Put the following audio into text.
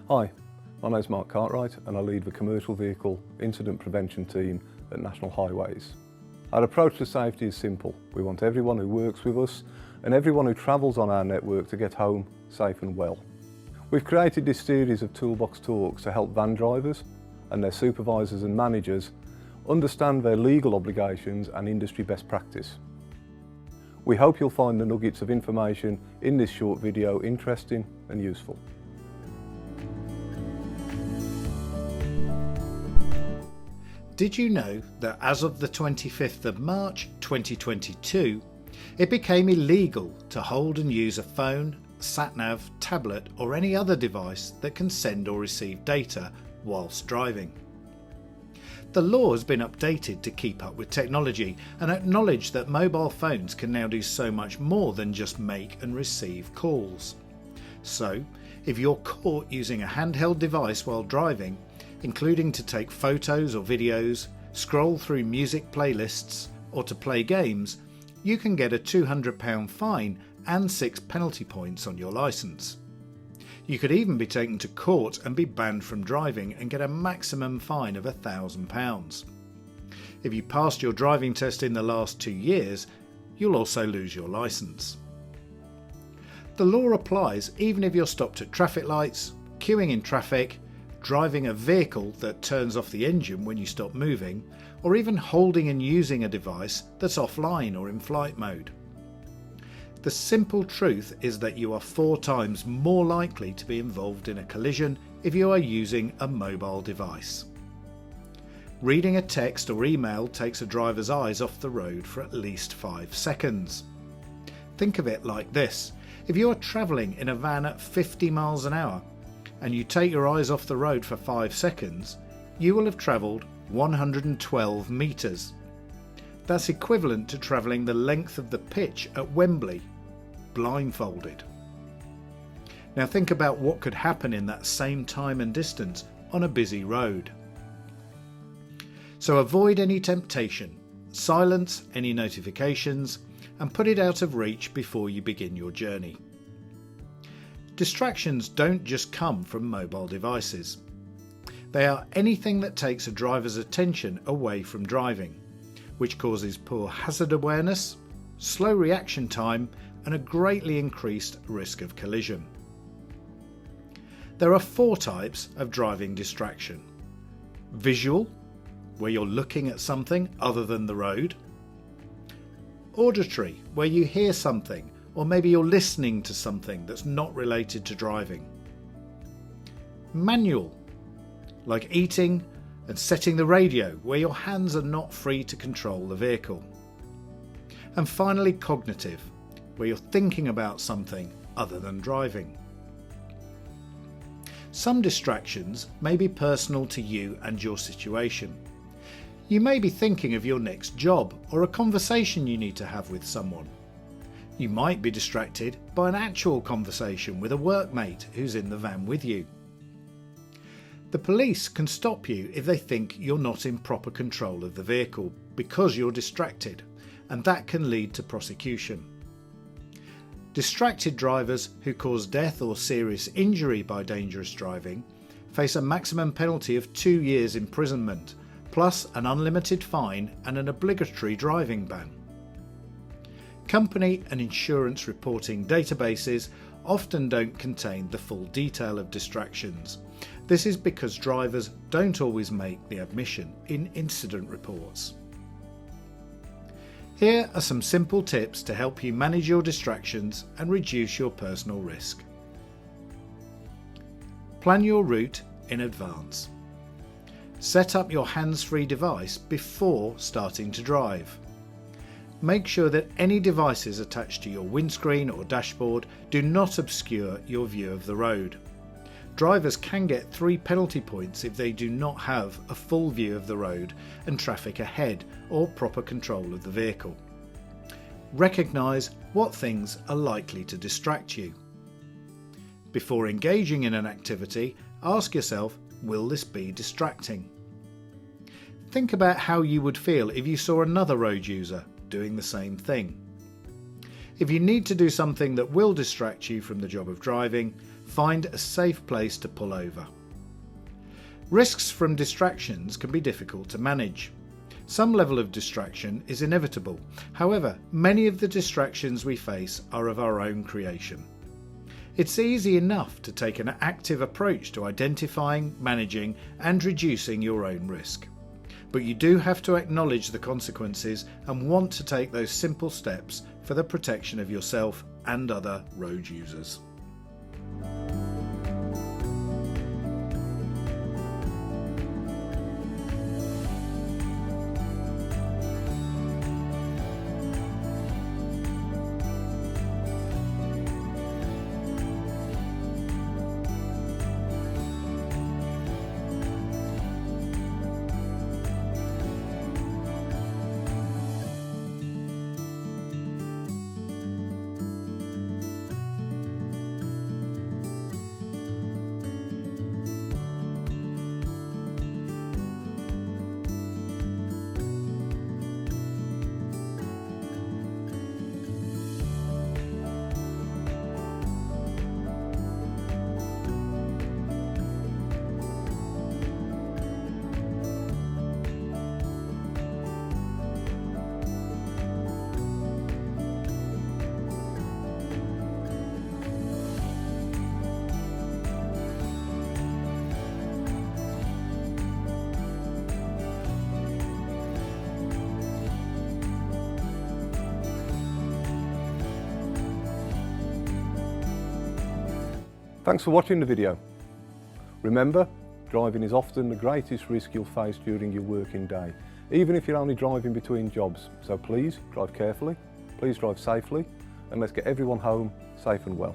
Hi, my name's Mark Cartwright and I lead the Commercial Vehicle Incident Prevention Team at National Highways. Our approach to safety is simple. We want everyone who works with us and everyone who travels on our network to get home safe and well. We've created this series of Toolbox talks to help van drivers and their supervisors and managers understand their legal obligations and industry best practice. We hope you'll find the nuggets of information in this short video interesting and useful. Did you know that as of the 25th of March 2022, it became illegal to hold and use a phone, sat-nav, tablet or any other device that can send or receive data whilst driving? The law has been updated to keep up with technology and acknowledge that mobile phones can now do so much more than just make and receive calls. So, if you're caught using a handheld device while driving, including to take photos or videos, scroll through music playlists or to play games, you can get a £200 fine and 6 penalty points on your licence. You could even be taken to court and be banned from driving and get a maximum fine of £1,000. If you passed your driving test in the last 2 years, you'll also lose your licence. The law applies even if you're stopped at traffic lights, queuing in traffic, driving a vehicle that turns off the engine when you stop moving, or even holding and using a device that's offline or in flight mode. The simple truth is that you are 4 times more likely to be involved in a collision if you are using a mobile device. Reading a text or email takes a driver's eyes off the road for at least 5 seconds. Think of it like this: if you are travelling in a van at 50 miles an hour and you take your eyes off the road for 5 seconds, you will have travelled 112 metres. That's equivalent to travelling the length of the pitch at Wembley, blindfolded. Now think about what could happen in that same time and distance on a busy road. So avoid any temptation, silence any notifications, and put it out of reach before you begin your journey. Distractions don't just come from mobile devices. They are anything that takes a driver's attention away from driving, which causes poor hazard awareness, slow reaction time, and a greatly increased risk of collision. There are 4 types of driving distraction: visual, where you're looking at something other than the road; auditory, where you hear something, or maybe you're listening to something that's not related to driving; manual, like eating and setting the radio, where your hands are not free to control the vehicle; and finally cognitive, where you're thinking about something other than driving. Some distractions may be personal to you and your situation. You may be thinking of your next job or a conversation you need to have with someone. You might be distracted by an actual conversation with a workmate who's in the van with you. The police can stop you if they think you're not in proper control of the vehicle because you're distracted, and that can lead to prosecution. Distracted drivers who cause death or serious injury by dangerous driving face a maximum penalty of 2 years imprisonment, plus an unlimited fine and an obligatory driving ban. Company and insurance reporting databases often don't contain the full detail of distractions. This is because drivers don't always make the admission in incident reports. Here are some simple tips to help you manage your distractions and reduce your personal risk. Plan your route in advance. Set up your hands-free device before starting to drive. Make sure that any devices attached to your windscreen or dashboard do not obscure your view of the road. Drivers can get 3 penalty points if they do not have a full view of the road and traffic ahead or proper control of the vehicle. Recognise what things are likely to distract you. Before engaging in an activity, ask yourself, will this be distracting? Think about how you would feel if you saw another road user doing the same thing. If you need to do something that will distract you from the job of driving, find a safe place to pull over. Risks from distractions can be difficult to manage. Some level of distraction is inevitable. However, many of the distractions we face are of our own creation. It's easy enough to take an active approach to identifying, managing and reducing your own risk. But you do have to acknowledge the consequences and want to take those simple steps for the protection of yourself and other road users. Thanks for watching the video. Remember, driving is often the greatest risk you'll face during your working day, even if you're only driving between jobs. So please drive carefully, please drive safely, and let's get everyone home safe and well.